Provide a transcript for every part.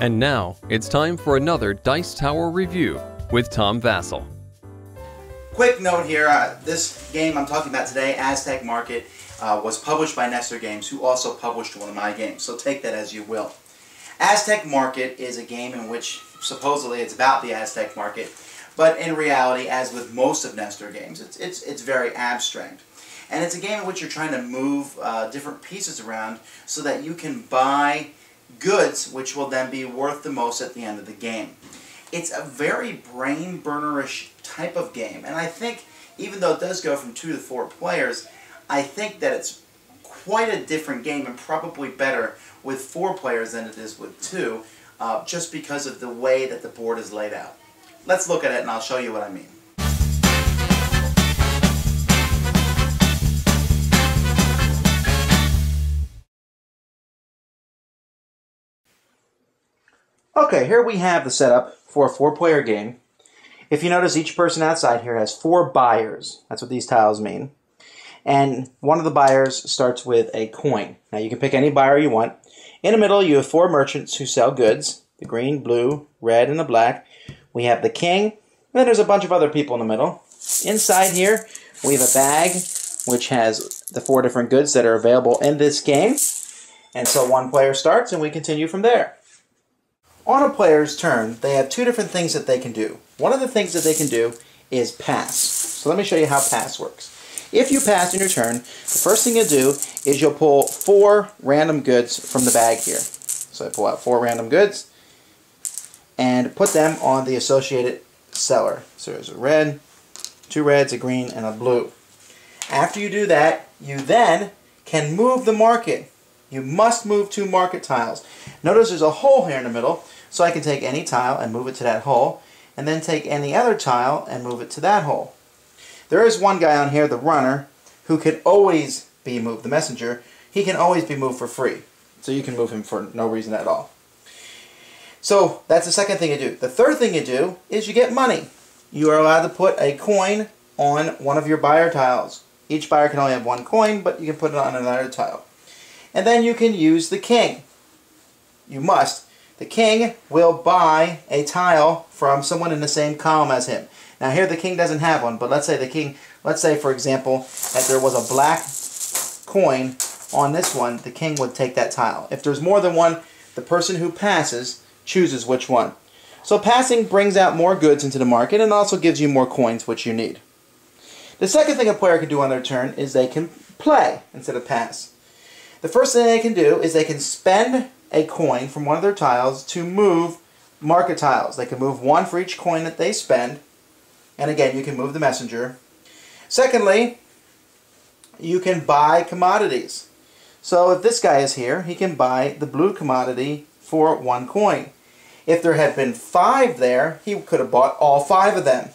And now, it's time for another Dice Tower review with Tom Vasel. Quick note here, this game I'm talking about today, Aztec Market, was published by Nestor Games, who also published one of my games, so take that as you will. Aztec Market is a game in which supposedly it's about the Aztec Market, but in reality, as with most of Nestor Games, it's very abstract. And it's a game in which you're trying to move different pieces around so that you can buy goods which will then be worth the most at the end of the game. It's a very brain-burnerish type of game, and I think, even though it does go from 2 to 4 players, I think that it's quite a different game and probably better with 4 players than it is with 2, just because of the way that the board is laid out. Let's look at it and I'll show you what I mean. Okay, here we have the setup for a 4-player game. If you notice, each person outside here has 4 buyers. That's what these tiles mean. And one of the buyers starts with a coin. Now you can pick any buyer you want. In the middle you have 4 merchants who sell goods. The green, blue, red, and the black. We have the king. And then there's a bunch of other people in the middle. Inside here we have a bag which has the 4 different goods that are available in this game. And so one player starts and we continue from there. On a player's turn, they have 2 different things that they can do. One of the things that they can do is pass. So let me show you how pass works. If you pass in your turn, the first thing you'll do is you'll pull 4 random goods from the bag here. So I pull out 4 random goods and put them on the associated seller. So there's a red, 2 reds, a green, and a blue. After you do that, you then can move the market. You must move 2 market tiles. Notice there's a hole here in the middle, so I can take any tile and move it to that hole, and then take any other tile and move it to that hole. There is one guy on here, the runner, who can always be moved, the messenger. He can always be moved for free, so you can move him for no reason at all. So that's the second thing you do. The third thing you do is you get money. You are allowed to put a coin on one of your buyer tiles. Each buyer can only have 1 coin, but you can put it on another tile. And then you can use the king. You must. The king will buy a tile from someone in the same column as him. Now here the king doesn't have one, but let's say for example that there was a black coin on this one, the king would take that tile. If there's more than one, the person who passes chooses which one. So passing brings out more goods into the market and also gives you more coins, which you need. The second thing a player can do on their turn is they can play instead of pass. The first thing they can do is they can spend a coin from one of their tiles to move market tiles. They can move 1 for each coin that they spend. And again, you can move the messenger. Secondly, you can buy commodities. So if this guy is here, he can buy the blue commodity for 1 coin. If there had been 5 there, he could have bought all 5 of them.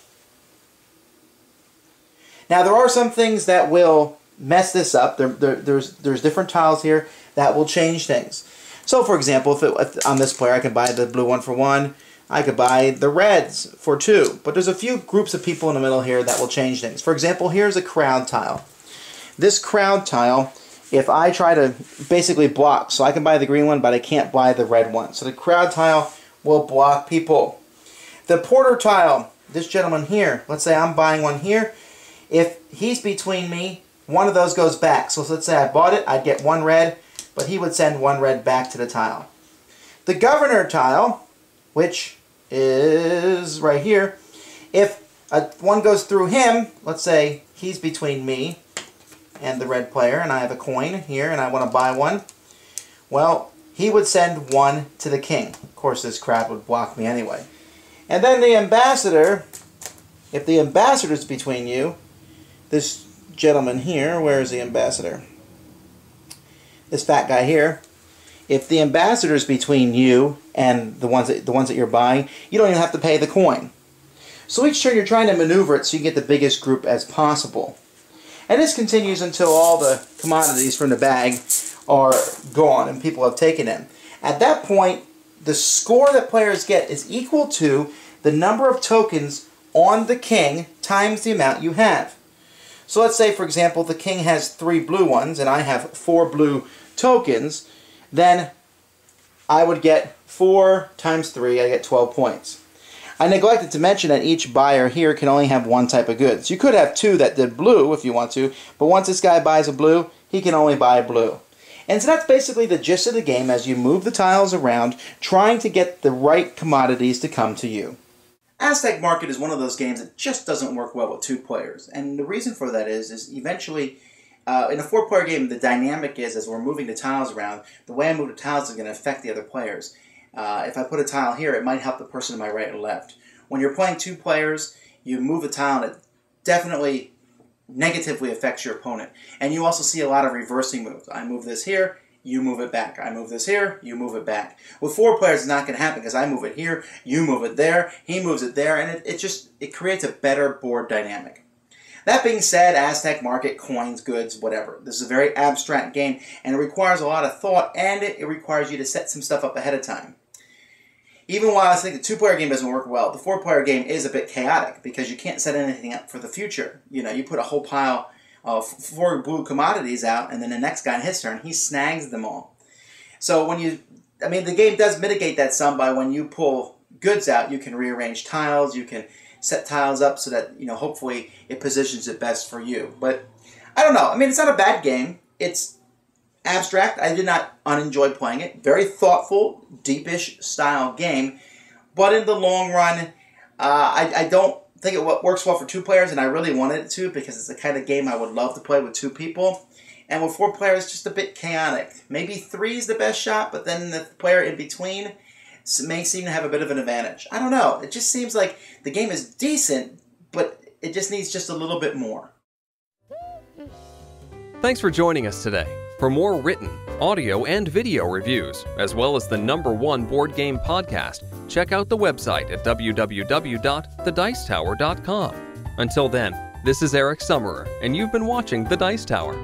Now there are some things that will mess this up. There's different tiles here that will change things. So for example, if on this player I can buy the blue one for 1, I could buy the reds for 2. But there's a few groups of people in the middle here that will change things. For example, here's a crowd tile. This crowd tile, if I try to basically block, so I can buy the green one, but I can't buy the red one. So the crowd tile will block people. The porter tile, this gentleman here, let's say I'm buying one here. If he's between me, one of those goes back. So let's say I bought it, I'd get 1 red, but he would send 1 red back to the tile. The governor tile, which is right here, if one goes through him, let's say he's between me and the red player, and I have a coin here and I want to buy one, well, he would send 1 to the king. Of course, this crowd would block me anyway. And then the ambassador, if the ambassador is between you, this gentleman here, where is the ambassador? This fat guy here. If the ambassador is between you and the ones that you're buying, you don't even have to pay the coin. So each turn you're trying to maneuver it so you get the biggest group as possible. And this continues until all the commodities from the bag are gone and people have taken them. At that point, the score that players get is equal to the number of tokens on the king times the amount you have. So let's say, for example, the king has 3 blue ones and I have 4 blue tokens. Then I would get 4 times 3, I get 12 points. I neglected to mention that each buyer here can only have one type of goods. You could have 2 that did blue if you want to, but once this guy buys a blue, he can only buy blue. And so that's basically the gist of the game as you move the tiles around, trying to get the right commodities to come to you. Aztec Market is one of those games that just doesn't work well with 2 players. And the reason for that is eventually, in a 4-player game, the dynamic is, as we're moving the tiles around, the way I move the tiles is going to affect the other players. If I put a tile here, it might help the person to my right or left. When you're playing 2 players, you move a tile and it definitely negatively affects your opponent. And you also see a lot of reversing moves. I move this here, you move it back. I move this here, you move it back. With 4 players, it's not going to happen because I move it here, you move it there, he moves it there, and it creates a better board dynamic. That being said, Aztec Market, coins, goods, whatever. This is a very abstract game, and it requires a lot of thought, and it requires you to set some stuff up ahead of time. Even while I think the 2-player game doesn't work well, the 4-player game is a bit chaotic because you can't set anything up for the future. You know, you put a whole pile of 4 blue commodities out, and then the next guy in his turn, he snags them all. So the game does mitigate that some by when you pull goods out, you can rearrange tiles, you can set tiles up so that, hopefully it positions it best for you. But I don't know. It's not a bad game. It's abstract. I did not unenjoy playing it. Very thoughtful, deepish style game. But in the long run, I don't think it works well for 2 players, and I really wanted it to because it's the kind of game I would love to play with 2 people. And with 4 players, it's just a bit chaotic. Maybe 3 is the best shot, but then the player in between may seem to have a bit of an advantage. I don't know. It just seems like the game is decent, but it just needs just a little bit more. Thanks for joining us today. For more written, audio, and video reviews, as well as the #1 board game podcast, check out the website at www.thedicetower.com. Until then, this is Eric Summerer, and you've been watching The Dice Tower.